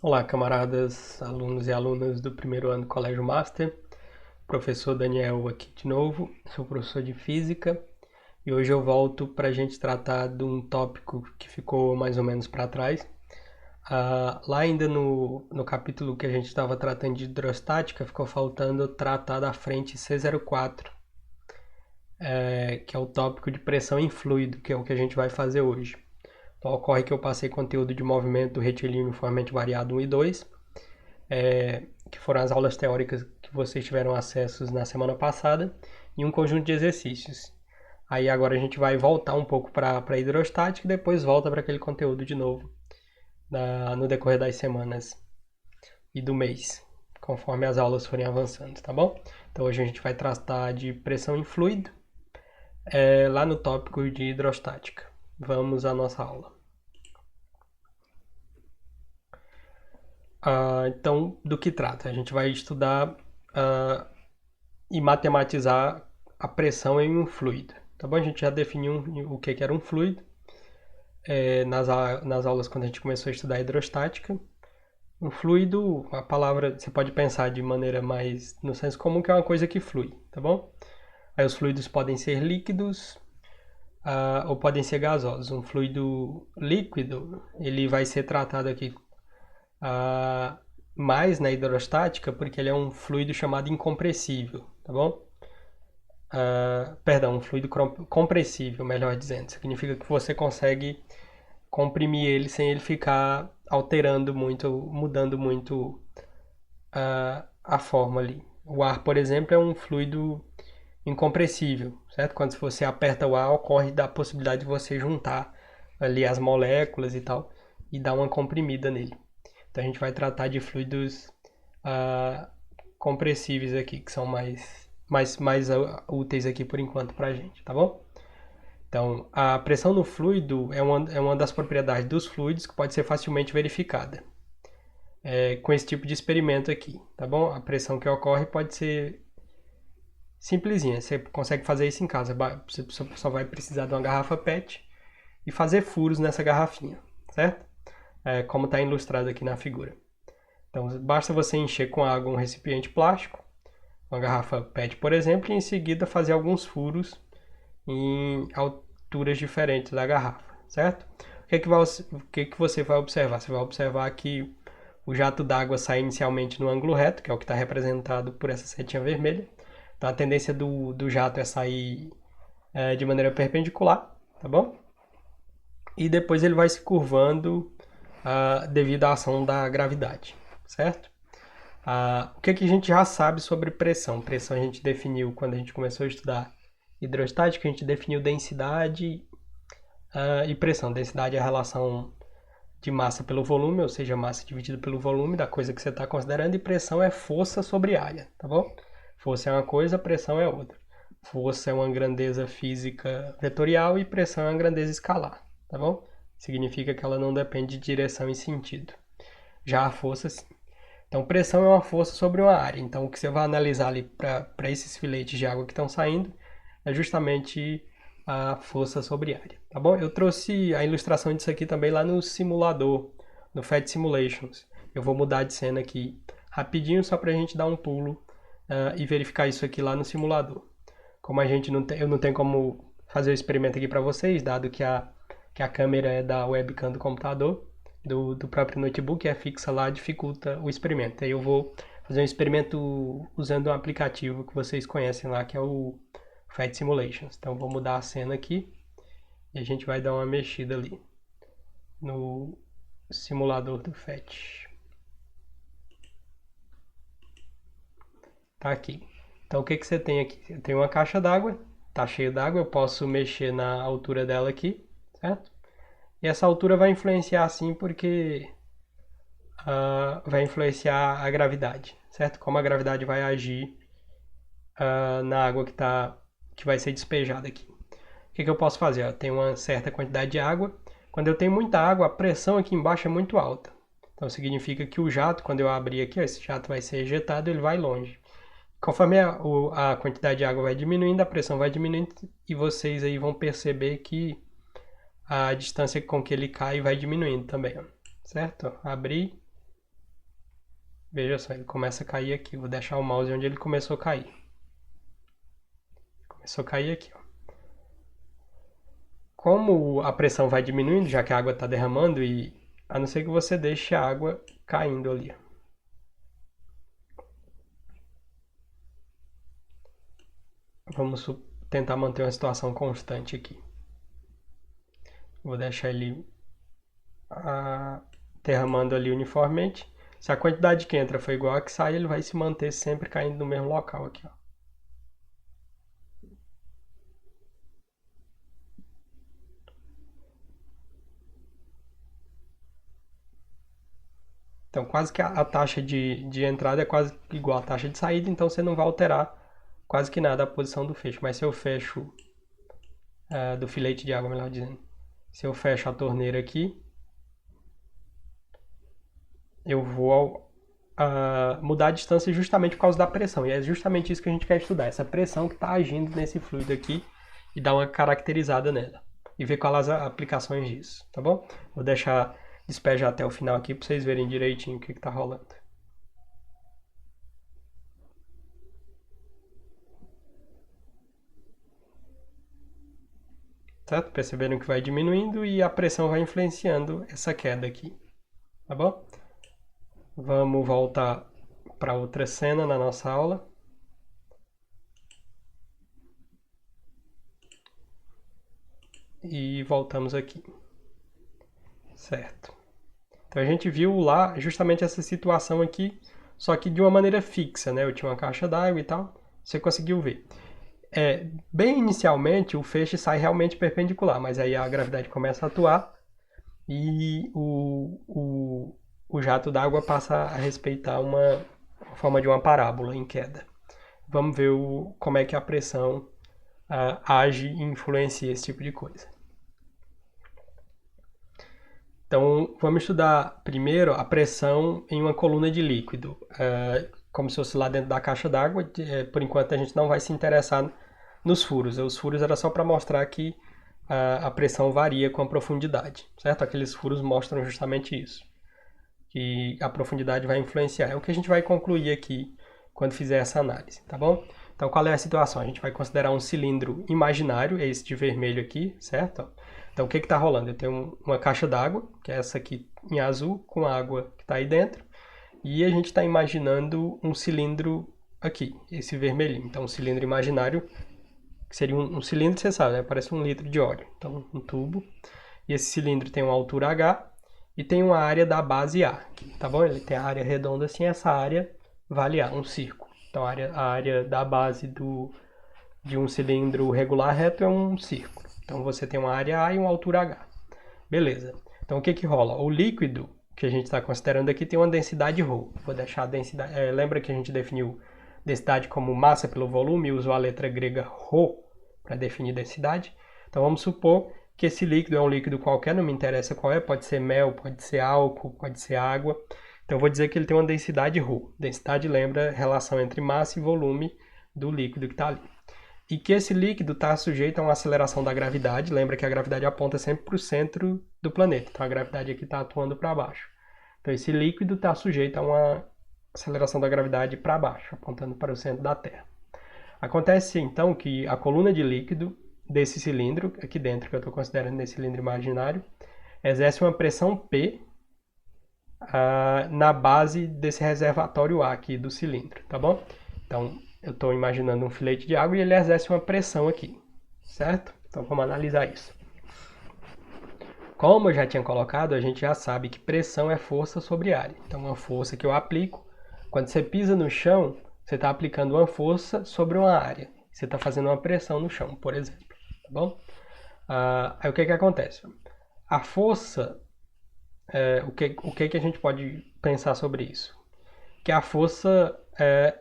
Olá, camaradas, alunos e alunas do primeiro ano do Colégio Master. Professor Daniel aqui de novo, sou professor de Física e hoje eu volto para a gente tratar de um tópico que ficou mais ou menos para trás. Lá ainda no capítulo que a gente estava tratando de hidrostática, ficou faltando tratar da frente C04, que é o tópico de pressão em fluido, que é o que a gente vai fazer hoje. Então, ocorre que eu passei conteúdo de movimento retilíneo uniformemente variado 1 e 2, que foram as aulas teóricas que vocês tiveram acesso na semana passada, e um conjunto de exercícios. Aí agora a gente vai voltar um pouco para a hidrostática e depois volta para aquele conteúdo de novo no decorrer das semanas e do mês, conforme as aulas forem avançando, tá bom? Então hoje a gente vai tratar de pressão em fluido, lá no tópico de hidrostática. Vamos à nossa aula. Então, do que trata? A gente vai estudar e matematizar a pressão em um fluido. Tá bom? A gente já definiu o que era um fluido nas aulas quando a gente começou a estudar hidrostática. Um fluido, a palavra você pode pensar de maneira mais no senso comum que é uma coisa que flui, tá bom? Aí os fluidos podem ser líquidos ou podem ser gasosos. Um fluido líquido, ele vai ser tratado aqui mais na hidrostática porque ele é um fluido chamado incompressível, tá bom? Perdão, um fluido compressível, melhor dizendo. Significa que você consegue comprimir ele sem ele ficar alterando muito, mudando muito a forma ali. O ar, por exemplo, é um fluido incompressível, certo? Quando você aperta o ar, ocorre da possibilidade de você juntar ali as moléculas e tal e dar uma comprimida nele. Então a gente vai tratar de fluidos compressíveis aqui, que são mais úteis aqui por enquanto para a gente, tá bom? Então, a pressão no fluido é uma das propriedades dos fluidos que pode ser facilmente verificada com esse tipo de experimento aqui, tá bom? A pressão que ocorre pode ser simplesinha, você consegue fazer isso em casa, você só vai precisar de uma garrafa PET e fazer furos nessa garrafinha, certo? Como está ilustrado aqui na figura. Então, basta você encher com água um recipiente plástico, uma garrafa PET, por exemplo, e em seguida fazer alguns furos em alturas diferentes da garrafa, certo? O que você vai observar? Você vai observar que o jato d'água sai inicialmente no ângulo reto, que é o que está representado por essa setinha vermelha. Então a tendência do jato é sair de maneira perpendicular, tá bom? E depois ele vai se curvando devido à ação da gravidade, certo? O que a gente já sabe sobre pressão? Pressão a gente definiu quando a gente começou a estudar hidrostática, a gente definiu densidade e pressão. Densidade é a relação de massa pelo volume, ou seja, massa dividida pelo volume da coisa que você está considerando, e pressão é força sobre área, tá bom? Força é uma coisa, pressão é outra. Força é uma grandeza física vetorial e pressão é uma grandeza escalar, tá bom? Significa que ela não depende de direção e sentido. Já a força, sim. Então, pressão é uma força sobre uma área. Então, o que você vai analisar ali para esses filetes de água que estão saindo é justamente a força sobre área, tá bom? Eu trouxe a ilustração disso aqui também lá no simulador, no PhET Simulations. Eu vou mudar de cena aqui rapidinho só para a gente dar um pulo e verificar isso aqui lá no simulador. Como a gente eu não tenho como fazer o experimento aqui para vocês, dado que a câmera é da webcam do computador, do próprio notebook, é fixa lá, dificulta o experimento. Aí eu vou fazer um experimento usando um aplicativo que vocês conhecem lá, que é o PhET Simulations. Então vou mudar a cena aqui e a gente vai dar uma mexida ali no simulador do PhET. Tá aqui. Então o que você tem aqui? Eu tenho uma caixa d'água, tá cheia d'água, eu posso mexer na altura dela aqui, certo? E essa altura vai influenciar sim porque vai influenciar a gravidade, certo? Como a gravidade vai agir na água que vai ser despejada aqui. O que eu posso fazer? Eu tenho uma certa quantidade de água. Quando eu tenho muita água, a pressão aqui embaixo é muito alta. Então significa que o jato, quando eu abrir aqui, esse jato vai ser ejetado, ele vai longe. Conforme a quantidade de água vai diminuindo, a pressão vai diminuindo e vocês aí vão perceber que a distância com que ele cai vai diminuindo também, certo? Abrir Veja só, ele começa a cair aqui. Vou deixar o mouse onde ele começou a cair. Começou a cair aqui, ó. Como a pressão vai diminuindo, já que a água está derramando, e a não ser que você deixe a água caindo ali. Vamos tentar manter uma situação constante aqui. Vou deixar ele derramando ali uniformemente. Se a quantidade que entra for igual a que sai, ele vai se manter sempre caindo no mesmo local aqui, ó. Então, quase que a taxa de entrada é quase igual à taxa de saída, então você não vai alterar quase que nada a posição do fecho. Mas se eu fecho, do filete de água, melhor dizendo, se eu fecho a torneira aqui, eu vou mudar a distância justamente por causa da pressão. E é justamente isso que a gente quer estudar, essa pressão que está agindo nesse fluido aqui e dar uma caracterizada nela. E ver quais as aplicações disso, tá bom? Vou deixar despejar até o final aqui para vocês verem direitinho o que está rolando. Certo? Perceberam que vai diminuindo e a pressão vai influenciando essa queda aqui, tá bom? Vamos voltar para outra cena na nossa aula. E voltamos aqui. Certo. Então a gente viu lá justamente essa situação aqui, só que de uma maneira fixa, né? Eu tinha uma caixa d'água e tal, você conseguiu ver. Bem inicialmente o feixe sai realmente perpendicular, mas aí a gravidade começa a atuar e o jato d'água passa a respeitar uma forma de uma parábola em queda. Vamos ver como é que a pressão age e influencia esse tipo de coisa. Então, vamos estudar primeiro a pressão em uma coluna de líquido, como se fosse lá dentro da caixa d'água. Por enquanto, a gente não vai se interessar nos furos. Os furos era só para mostrar que a pressão varia com a profundidade, certo? Aqueles furos mostram justamente isso, que a profundidade vai influenciar. É o que a gente vai concluir aqui quando fizer essa análise, tá bom? Então, qual é a situação? A gente vai considerar um cilindro imaginário, é esse de vermelho aqui, certo? Então, o que está rolando? Eu tenho uma caixa d'água, que é essa aqui em azul, com a água que está aí dentro, e a gente está imaginando um cilindro aqui, esse vermelhinho. Então, um cilindro imaginário, que seria um cilindro, você sabe, né? Parece 1 litro de óleo. Então, um tubo. E esse cilindro tem uma altura H e tem uma área da base A, tá bom? Ele tem a área redonda assim, essa área vale A, um círculo. Então, a área da base de um cilindro regular reto é um círculo. Então, você tem uma área A e uma altura H. Beleza. Então, o que que rola? O líquido que a gente está considerando aqui tem uma densidade ρ. Vou deixar a densidade... lembra que a gente definiu densidade como massa pelo volume e usou a letra grega ρ para definir densidade? Então, vamos supor que esse líquido é um líquido qualquer, não me interessa qual é, pode ser mel, pode ser álcool, pode ser água. Então, eu vou dizer que ele tem uma densidade ρ. Densidade lembra a relação entre massa e volume do líquido que está ali. E que esse líquido está sujeito a uma aceleração da gravidade. Lembra que a gravidade aponta sempre para o centro do planeta. Então, a gravidade aqui está atuando para baixo. Então, esse líquido está sujeito a uma aceleração da gravidade para baixo, apontando para o centro da Terra. Acontece, então, que a coluna de líquido desse cilindro, aqui dentro, que eu estou considerando nesse cilindro imaginário, exerce uma pressão P na base desse reservatório A aqui do cilindro, tá bom? Então, eu estou imaginando um filete de água e ele exerce uma pressão aqui, certo? Então, vamos analisar isso. Como eu já tinha colocado, a gente já sabe que pressão é força sobre área. Então, uma força que eu aplico, quando você pisa no chão, você está aplicando uma força sobre uma área. Você está fazendo uma pressão no chão, por exemplo, tá bom? Aí o que que acontece? A força, o que a gente pode pensar sobre isso? Que a força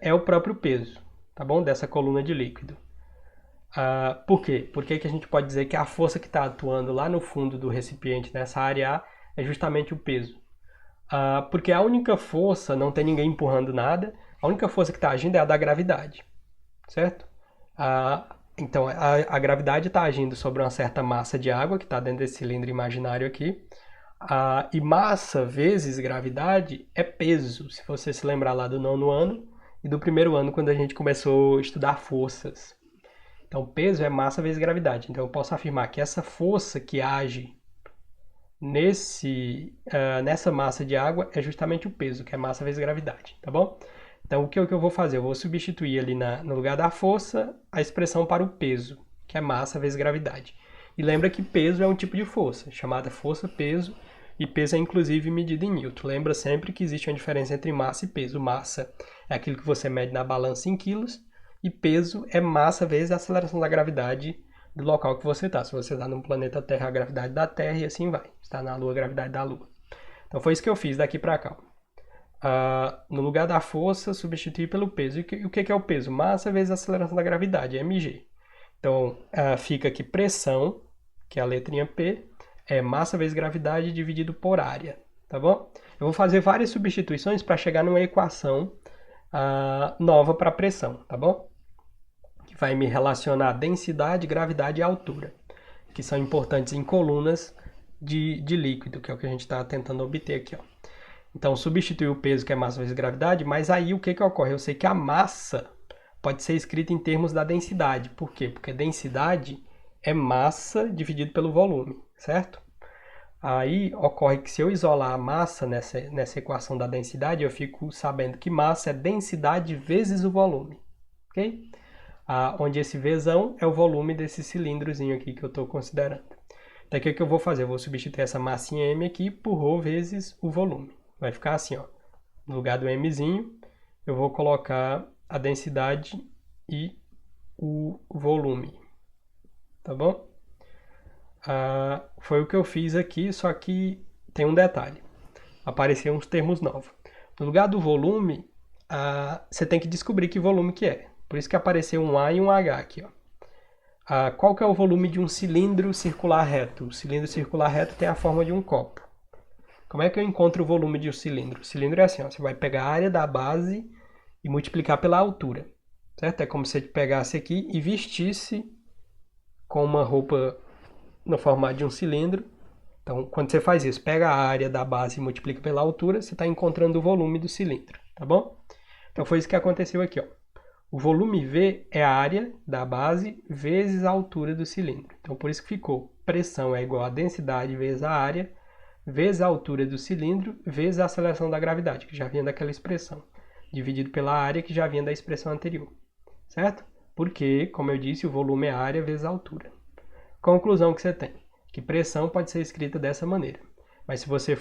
é o próprio peso, tá bom? Dessa coluna de líquido. Por quê? Por que a gente pode dizer que a força que está atuando lá no fundo do recipiente, nessa área A, é justamente o peso? Porque a única força, não tem ninguém empurrando nada, a única força que está agindo é a da gravidade, certo? Então, a gravidade está agindo sobre uma certa massa de água que está dentro desse cilindro imaginário aqui. E massa vezes gravidade é peso, se você se lembrar lá do 9º ano e do 1º ano, quando a gente começou a estudar forças. Então, peso é massa vezes gravidade. Então, eu posso afirmar que essa força que age nessa massa de água é justamente o peso, que é massa vezes gravidade, tá bom? Então, o que eu vou fazer? Eu vou substituir ali no lugar da força a expressão para o peso, que é massa vezes gravidade. E lembra que peso é um tipo de força, chamada força-peso, e peso é inclusive medido em Newton. Lembra sempre que existe uma diferença entre massa e peso. Massa é aquilo que você mede na balança em quilos, e peso é massa vezes a aceleração da gravidade do local que você está. Se você está no planeta Terra, a gravidade da Terra, e assim vai. Se está na Lua, a gravidade da Lua. Então foi isso que eu fiz daqui para cá. No lugar da força, substituir pelo peso. E o que é o peso? Massa vezes a aceleração da gravidade, mg. Então fica aqui pressão, que é a letrinha P, é massa vezes gravidade dividido por área, tá bom? Eu vou fazer várias substituições para chegar numa equação nova para pressão, tá bom? Que vai me relacionar densidade, gravidade e altura, que são importantes em colunas de líquido, que é o que a gente está tentando obter aqui, ó. Então, substituir o peso, que é massa vezes gravidade, mas aí o que ocorre? Eu sei que a massa pode ser escrita em termos da densidade. Por quê? Porque densidade é massa dividido pelo volume, certo? Aí ocorre que se eu isolar a massa nessa equação da densidade, eu fico sabendo que massa é densidade vezes o volume, ok? Onde esse Vzão é o volume desse cilindrozinho aqui que eu estou considerando. Então, o que eu vou fazer? Eu vou substituir essa massinha M aqui por ρ vezes o volume. Vai ficar assim, ó. No lugar do Mzinho, eu vou colocar a densidade e o volume. Tá bom? Foi o que eu fiz aqui, só que tem um detalhe. Apareceram uns termos novos. No lugar do volume, você tem que descobrir que volume que é. Por isso que apareceu um A e um H aqui, ó. Qual que é o volume de um cilindro circular reto? O cilindro circular reto tem a forma de um copo. Como é que eu encontro o volume de um cilindro? O cilindro é assim, ó, você vai pegar a área da base e multiplicar pela altura, certo? É como se você pegasse aqui e vestisse com uma roupa no formato de um cilindro. Então, quando você faz isso, pega a área da base e multiplica pela altura, você está encontrando o volume do cilindro, tá bom? Então, foi isso que aconteceu aqui, ó. O volume V é a área da base vezes a altura do cilindro. Então, por isso que ficou pressão é igual a densidade vezes a área, vezes a altura do cilindro, vezes a aceleração da gravidade, que já vinha daquela expressão, dividido pela área, que já vinha da expressão anterior. Certo? Porque, como eu disse, o volume é a área vezes a altura. Conclusão que você tem, que pressão pode ser escrita dessa maneira. Mas se você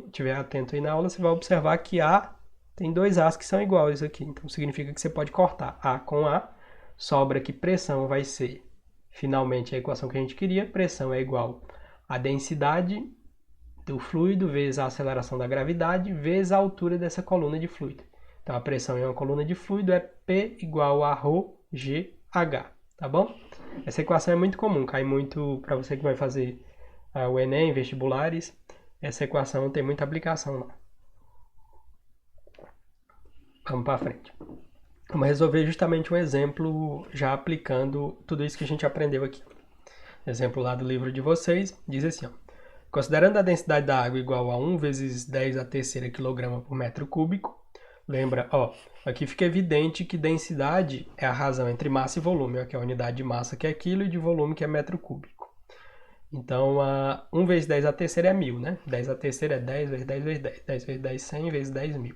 estiver atento aí na aula, você vai observar que tem dois A's que são iguais aqui. Então, significa que você pode cortar A com A. Sobra que pressão vai ser, finalmente, a equação que a gente queria. Pressão é igual a densidade do fluido vezes a aceleração da gravidade vezes a altura dessa coluna de fluido. Então, a pressão em uma coluna de fluido é P igual a ρGH, tá bom? Essa equação é muito comum, cai muito para você que vai fazer o Enem, vestibulares. Essa equação tem muita aplicação lá. Vamos para frente. Vamos resolver justamente um exemplo já aplicando tudo isso que a gente aprendeu aqui. Exemplo lá do livro de vocês, diz assim, ó. Considerando a densidade da água igual a 1 vezes 10 a terceira kg por metro cúbico, lembra, ó, aqui fica evidente que densidade é a razão entre massa e volume, ó, que é a unidade de massa que é quilo e de volume que é metro cúbico. Então, 1 vezes 10 a terceira é 1000, né? 10 a terceira é 10 vezes 10 vezes 10. 10 vezes 10, 100 vezes 10, 1000.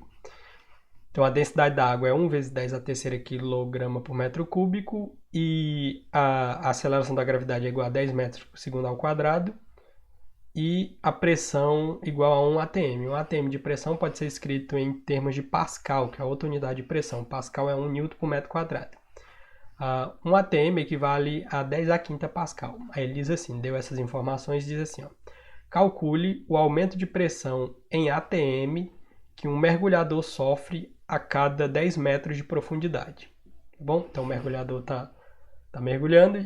Então, a densidade da água é 1 vezes 10 a terceira quilograma por metro cúbico e a aceleração da gravidade é igual a 10 metros por segundo ao quadrado e a pressão igual a 1 atm. 1 atm de pressão pode ser escrito em termos de Pascal, que é outra unidade de pressão. Pascal é 1 Newton por metro quadrado. 1 atm equivale a 10 a quinta Pascal. Aí ele diz assim, deu essas informações, diz assim, ó, calcule o aumento de pressão em atm que um mergulhador sofre a cada 10 metros de profundidade. Tá bom? Então o mergulhador está mergulhando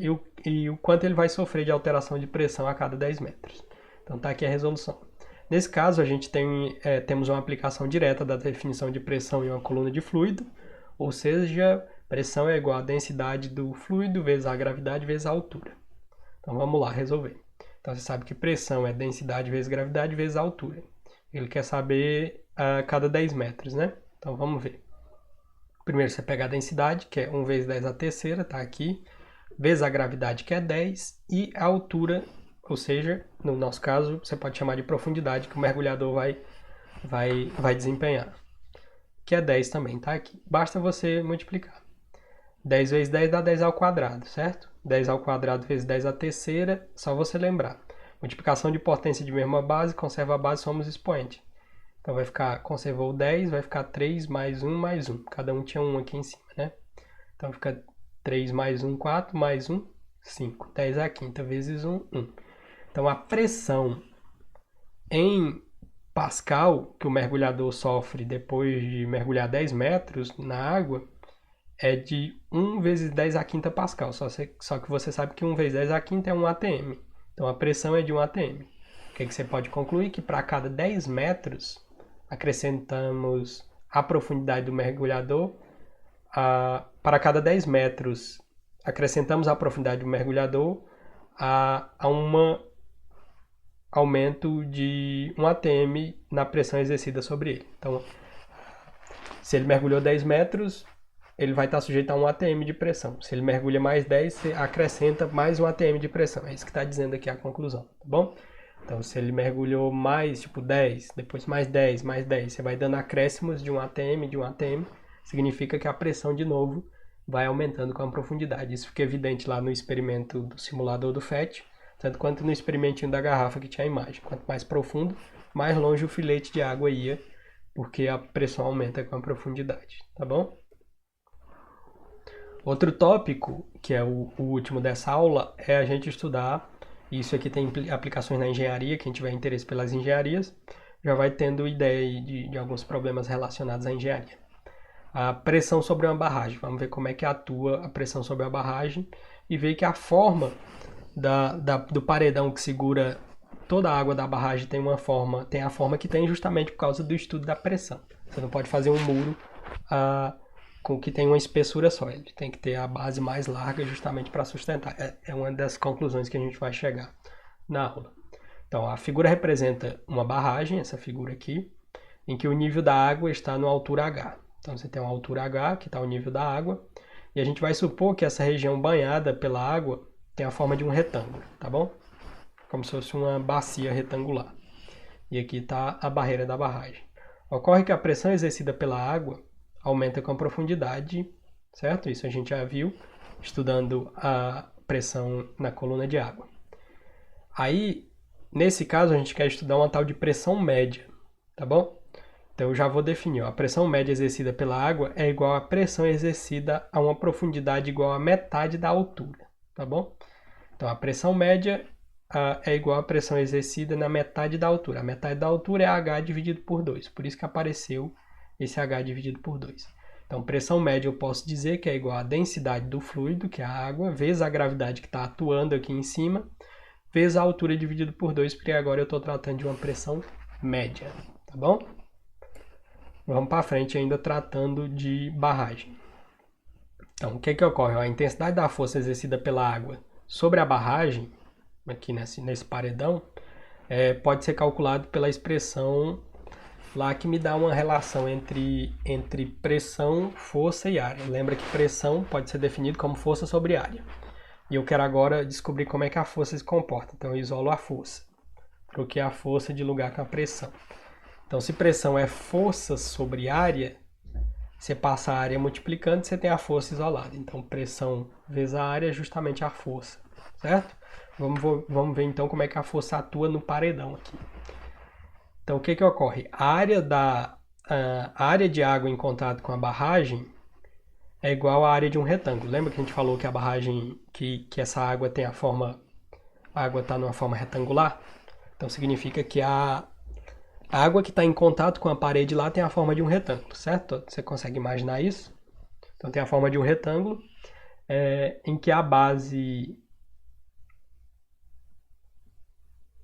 e o quanto ele vai sofrer de alteração de pressão a cada 10 metros. Então está aqui a resolução. Nesse caso, a gente temos uma aplicação direta da definição de pressão em uma coluna de fluido, ou seja, pressão é igual a densidade do fluido vezes a gravidade vezes a altura. Então vamos lá resolver. Então você sabe que pressão é densidade vezes gravidade vezes altura. Ele quer saber a cada 10 metros, né? Então vamos ver. Primeiro você pega a densidade, que é 1 vezes 10 a terceira, tá aqui, vezes a gravidade, que é 10, e a altura, ou seja, no nosso caso, você pode chamar de profundidade, que o mergulhador vai desempenhar, que é 10 também, tá aqui. Basta você multiplicar. 10 vezes 10 dá 10 ao quadrado, certo? 10 ao quadrado vezes 10 à terceira, só você lembrar. Multiplicação de potência de mesma base, conserva a base, somos expoente. Então vai ficar, conservou 10, vai ficar 3 mais 1 mais 1. Cada um tinha 1 aqui em cima, né? Então fica 3 mais 1, 4, mais 1, 5. 10 é a quinta vezes 1, 1. Então a pressão em Pascal, que o mergulhador sofre depois de mergulhar 10 metros na água, é de 1 vezes 10 a quinta Pascal. Só que você sabe que 1 vezes 10 a quinta é 1 atm. Então a pressão é de 1 atm. O que você pode concluir? Que para cada 10 metros acrescentamos a profundidade do mergulhador. Para cada 10 metros acrescentamos a profundidade do mergulhador a um aumento de 1 atm na pressão exercida sobre ele. Então, se ele mergulhou 10 metros, ele vai estar sujeito a 1 atm de pressão. Se ele mergulha mais 10, você acrescenta mais 1 atm de pressão. É isso que está dizendo aqui a conclusão, tá bom? Então, se ele mergulhou mais, tipo 10, depois mais 10, mais 10, você vai dando acréscimos de 1 atm, de 1 atm, significa que a pressão, de novo, vai aumentando com a profundidade. Isso fica evidente lá no experimento do simulador do FET, tanto quanto no experimentinho da garrafa que tinha a imagem. Quanto mais profundo, mais longe o filete de água ia, porque a pressão aumenta com a profundidade, tá bom? Outro tópico, que é o último dessa aula, é a gente estudar, isso aqui tem aplicações na engenharia, quem tiver interesse pelas engenharias, já vai tendo ideia de alguns problemas relacionados à engenharia. A pressão sobre uma barragem, vamos ver como é que atua a pressão sobre a barragem e ver que a forma do paredão que segura toda a água da barragem tem a forma que tem justamente por causa do estudo da pressão. Você não pode fazer um muro com que tem uma espessura só, ele tem que ter a base mais larga justamente para sustentar. É uma das conclusões que a gente vai chegar na aula. Então, a figura representa uma barragem, essa figura aqui, em que o nível da água está na altura H. Então, você tem uma altura H, que está o nível da água, e a gente vai supor que essa região banhada pela água tem a forma de um retângulo, tá bom? Como se fosse uma bacia retangular. E aqui está a barreira da barragem. Ocorre que a pressão exercida pela água aumenta com a profundidade, certo? Isso a gente já viu estudando a pressão na coluna de água. Aí, nesse caso, a gente quer estudar uma tal de pressão média, tá bom? Então, eu já vou definir. A pressão média exercida pela água é igual à pressão exercida a uma profundidade igual à metade da altura, tá bom? Então, a pressão média é igual à pressão exercida na metade da altura. A metade da altura é H dividido por 2. Por isso que apareceu esse H dividido por 2. Então, pressão média eu posso dizer que é igual à densidade do fluido, que é a água, vezes a gravidade que está atuando aqui em cima, vezes a altura dividido por 2, porque agora eu estou tratando de uma pressão média, tá bom? Vamos para frente ainda tratando de barragem. Então, o que ocorre? A intensidade da força exercida pela água sobre a barragem, aqui nesse paredão, pode ser calculado pela expressão lá que me dá uma relação entre pressão, força e área. Lembra que pressão pode ser definido como força sobre área. E eu quero agora descobrir como é que a força se comporta. Então eu isolo a força. Troquei a força de lugar com a pressão. Então se pressão é força sobre área, você passa a área multiplicando, você tem a força isolada. Então pressão vezes a área é justamente a força, certo? Vamos ver então como é que a força atua no paredão aqui. Então, o que ocorre? A área de água em contato com a barragem é igual à área de um retângulo. Lembra que a gente falou que a barragem, que essa água tem a água está numa forma retangular? Então, significa que a água que está em contato com a parede lá tem a forma de um retângulo, certo? Você consegue imaginar isso? Então, tem a forma de um retângulo em que a base...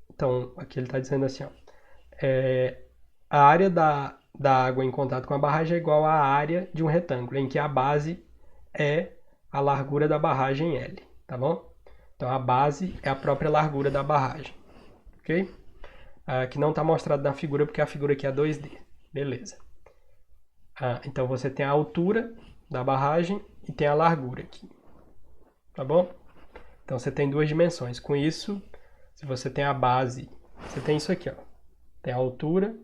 Então, aqui ele está dizendo assim, ó. A área da água em contato com a barragem é igual à área de um retângulo, em que a base é a largura da barragem L, tá bom? Então a base é a própria largura da barragem, ok? Que não está mostrado na figura porque a figura aqui é 2D, beleza. Então você tem a altura da barragem e tem a largura aqui, tá bom? Então você tem duas dimensões. Com isso, se você tem a base, você tem isso aqui, ó. Tem a altura,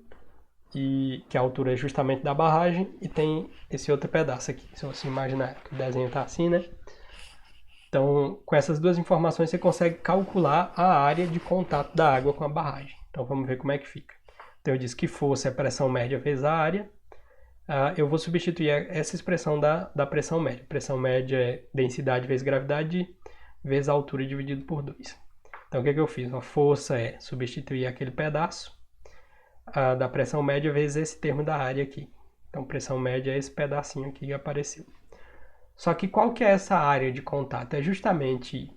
que a altura é justamente da barragem, e tem esse outro pedaço aqui. Se você imaginar que o desenho está assim, né? Então, com essas duas informações, você consegue calcular a área de contato da água com a barragem. Então, vamos ver como é que fica. Então, eu disse que força é pressão média vezes a área. Eu vou substituir essa expressão da pressão média. Pressão média é densidade vezes gravidade vezes a altura dividido por 2. Então, o que eu fiz? A força é substituir aquele pedaço da pressão média vezes esse termo da área aqui. Então, pressão média é esse pedacinho aqui que apareceu. Só que qual que é essa área de contato? É justamente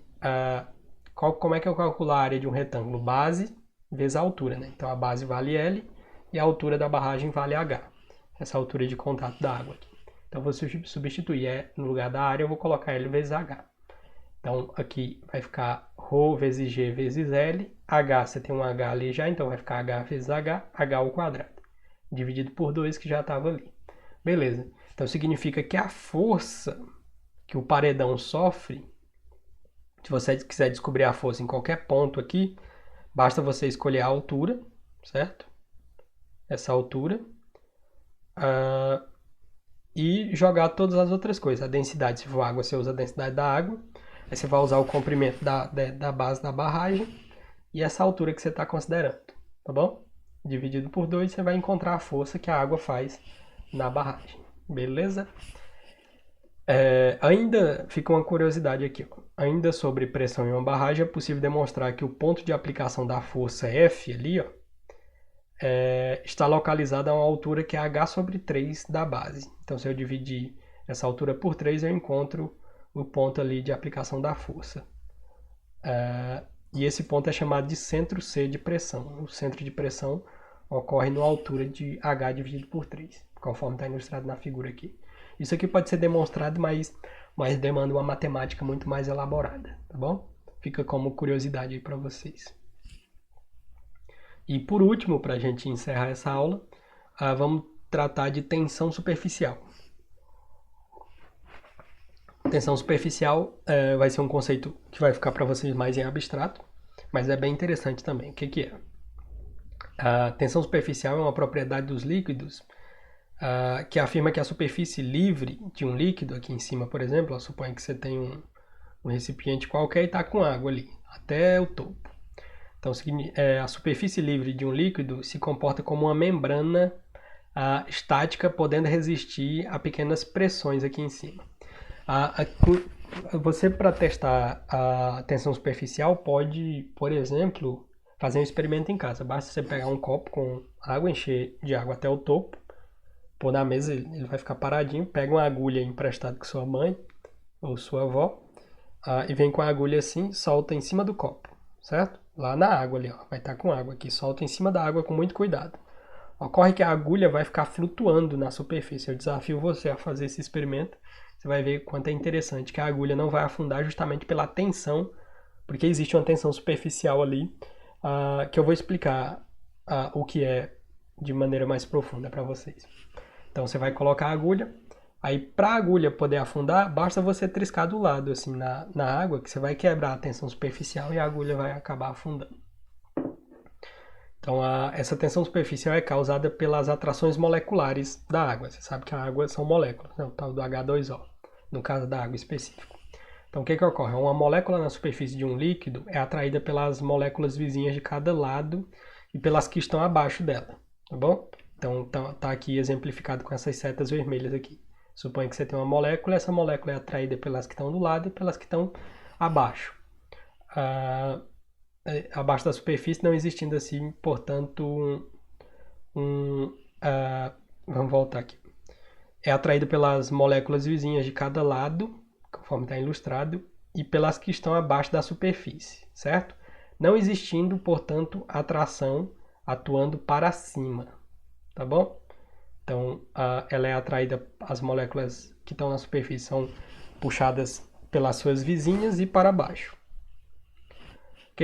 como é que eu calculo a área de um retângulo? Base vezes a altura, né? Então a base vale L e a altura da barragem vale H. Essa altura de contato da água aqui. Então eu vou substituir no lugar da área eu vou colocar L vezes H. Então aqui vai ficar ρ vezes G vezes L. H, você tem um H ali já, então vai ficar H vezes H, H ao quadrado. Dividido por 2 que já estava ali. Beleza. Então significa que a força que o paredão sofre, se você quiser descobrir a força em qualquer ponto aqui, basta você escolher a altura, certo? Essa altura. E jogar todas as outras coisas. A densidade, se for água, você usa a densidade da água. Aí você vai usar o comprimento da base da barragem e essa altura que você está considerando, tá bom? Dividido por 2, você vai encontrar a força que a água faz na barragem. Beleza? Ainda fica uma curiosidade aqui. Ó. Ainda sobre pressão em uma barragem, é possível demonstrar que o ponto de aplicação da força F ali, ó, está localizado a uma altura que é H sobre 3 da base. Então, se eu dividir essa altura por 3, eu encontro o ponto ali de aplicação da força. E esse ponto é chamado de centro C de pressão. O centro de pressão ocorre na altura de H dividido por 3, conforme está ilustrado na figura aqui. Isso aqui pode ser demonstrado, mas demanda uma matemática muito mais elaborada, tá bom? Fica como curiosidade aí para vocês. E por último, para a gente encerrar essa aula, vamos tratar de tensão superficial. Tensão superficial vai ser um conceito que vai ficar para vocês mais em abstrato, mas é bem interessante também. O que é? A tensão superficial é uma propriedade dos líquidos que afirma que a superfície livre de um líquido, aqui em cima, por exemplo, suponha que você tem um recipiente qualquer e está com água ali, até o topo. Então, a superfície livre de um líquido se comporta como uma membrana estática, podendo resistir a pequenas pressões aqui em cima. Você, para testar a tensão superficial, pode, por exemplo, fazer um experimento em casa. Basta você pegar um copo com água, encher de água até o topo, pôr na mesa, ele vai ficar paradinho, pega uma agulha emprestada com sua mãe ou sua avó e vem com a agulha assim, solta em cima do copo, certo? Lá na água ali, ó, vai estar com água aqui, solta em cima da água com muito cuidado. Ocorre que a agulha vai ficar flutuando na superfície. Eu desafio você a fazer esse experimento. Você vai ver quanto é interessante que a agulha não vai afundar justamente pela tensão, porque existe uma tensão superficial ali, que eu vou explicar o que é de maneira mais profunda para vocês. Então você vai colocar a agulha, aí para a agulha poder afundar, basta você triscar do lado assim na água, que você vai quebrar a tensão superficial e a agulha vai acabar afundando. Então essa tensão superficial é causada pelas atrações moleculares da água. Você sabe que a água são moléculas, né? O tal do H2O, no caso da água específico. Então o que ocorre? Uma molécula na superfície de um líquido é atraída pelas moléculas vizinhas de cada lado e pelas que estão abaixo dela, tá bom? Então tá aqui exemplificado com essas setas vermelhas aqui. Suponha que você tem uma molécula, essa molécula é atraída pelas que estão do lado e pelas que estão abaixo. Abaixo da superfície não existindo assim, portanto, vamos voltar aqui. É atraída pelas moléculas vizinhas de cada lado, conforme está ilustrado, e pelas que estão abaixo da superfície, certo? Não existindo, portanto, atração atuando para cima, tá bom? Então, ela é atraída, as moléculas que estão na superfície são puxadas pelas suas vizinhas e para baixo.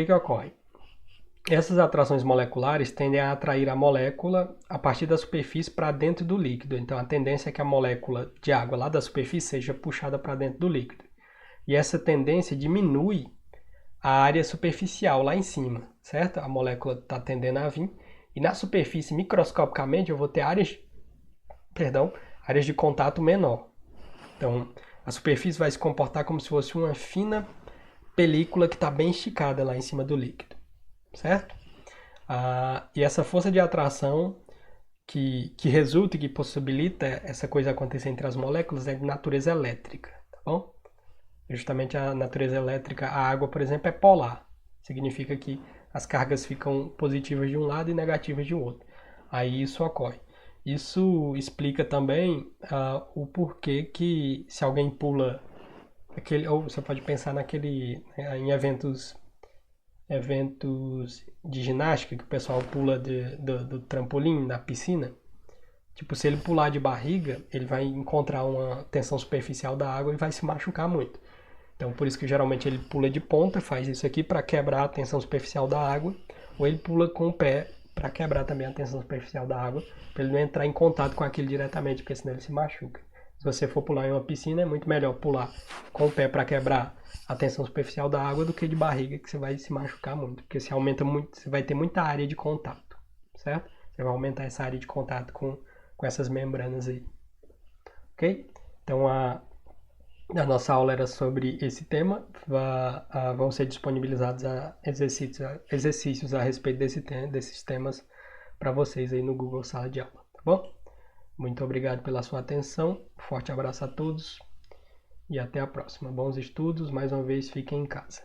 que ocorre? Essas atrações moleculares tendem a atrair a molécula a partir da superfície para dentro do líquido. Então, a tendência é que a molécula de água lá da superfície seja puxada para dentro do líquido. E essa tendência diminui a área superficial lá em cima, certo? A molécula está tendendo a vir. E na superfície, microscopicamente, eu vou ter áreas de contato menor. Então, a superfície vai se comportar como se fosse uma fina película que está bem esticada lá em cima do líquido, certo? E essa força de atração que resulta e que possibilita essa coisa acontecer entre as moléculas é de natureza elétrica, tá bom? Justamente a natureza elétrica, a água, por exemplo, é polar. Significa que as cargas ficam positivas de um lado e negativas de outro. Aí isso ocorre. Isso explica também o porquê que se alguém pula ou você pode pensar em eventos de ginástica que o pessoal pula do trampolim na piscina. Tipo, se ele pular de barriga, ele vai encontrar uma tensão superficial da água e vai se machucar muito. Então, por isso que geralmente ele pula de ponta, faz isso aqui para quebrar a tensão superficial da água, ou ele pula com o pé para quebrar também a tensão superficial da água, para ele não entrar em contato com aquilo diretamente, porque senão ele se machuca. Se você for pular em uma piscina, é muito melhor pular com o pé para quebrar a tensão superficial da água do que de barriga, que você vai se machucar muito, porque se aumenta muito, você vai ter muita área de contato, certo? Você vai aumentar essa área de contato com essas membranas aí, ok? Então a nossa aula era sobre esse tema. Vão ser disponibilizados exercícios a respeito desses temas para vocês aí no Google Sala de Aula, tá bom? Muito obrigado pela sua atenção, forte abraço a todos e até a próxima. Bons estudos, mais uma vez fiquem em casa.